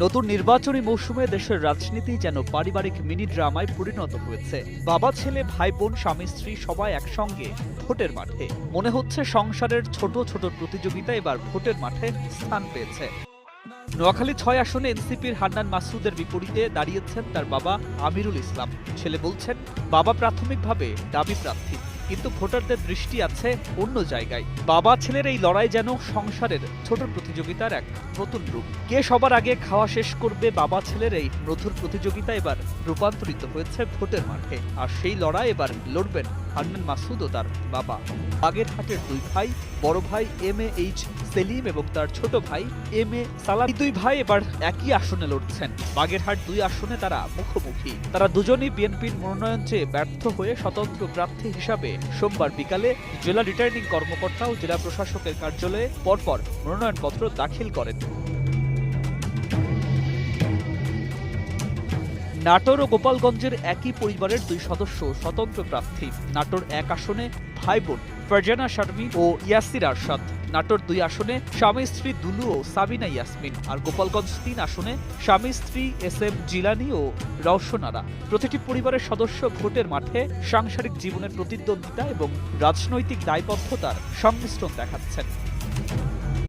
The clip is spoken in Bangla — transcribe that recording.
নতুন নির্বাচনী মৌসুমে দেশের রাজনীতি যেন পারিবারিক মিনি ড্রামায় পরিণত হয়েছে। বাবা ছেলে ভাই বোন স্বামী স্ত্রী সবাই একসঙ্গে ভোটের মাঠে। মনে হচ্ছে সংসারের ছোট ছোট প্রতিযোগিতা এবার ভোটের মাঠে স্থান পেয়েছে। নোয়াখালী ৬ আসনে এনসিপির হান্নান মাসুদের বিপরীতে দাঁড়িয়েছেন তার বাবা আমিরুল ইসলাম। ছেলে বলছেন, বাবা প্রাথমিকভাবে দাবি প্রার্থী, কিন্তু ভোটারদের দৃষ্টি আছে অন্য জায়গায়। বাবা ছেলের এই লড়াই যেন সংসারের ছোট প্রতিযোগিতার এক নতুন রূপ। কে সবার আগে খাওয়া শেষ করবে, বাবা ছেলের এই মধুর প্রতিযোগিতা এবার রূপান্তরিত হয়েছে ভোটের মাঠে। আর সেই লড়াই এবার লড়বেন হান্নান মাসুদ ও তার বাবা। বাগেরহাটের দুই ভাই, বড় ভাই MAH সেলিম এবং তার ছোট ভাই MA সালাম, দুই ভাই এবার একই আসনে লড়ছেন। বাগেরহাট 2 আসনে তারা মুখোমুখি। তারা দুজনই বিএনপির মনোনয়ন চেয়ে ব্যর্থ হয়ে স্বতন্ত্র প্রার্থী হিসাবে সোমবার বিকালে জেলা রিটার্নিং কর্মকর্তা ও জেলা প্রশাসকের কার্যালয়ে পরপর মনোনয়নপত্র দাখিল করেন। নাটোর ও গোপালগঞ্জের একই পরিবারের 2 সদস্য স্বতন্ত্র প্রার্থী। নাটোর 1 আসনে ভাই বোন ফারজানা শারমিন ও ইয়াসির আরশাদ। নাটোর 2 আসনে স্বামী স্ত্রী দুলু ও সাবিনা ইয়াসমিন। আর গোপালগঞ্জ 3 আসনে স্বামী স্ত্রী SM জিলানি ও রওশনারা। প্রতিটি পরিবারের সদস্য ভোটের মাঠে সাংসারিক জীবনের প্রতিদ্বন্দ্বিতা এবং রাজনৈতিক দায়বদ্ধতার সংমিশ্রণ দেখাচ্ছেন।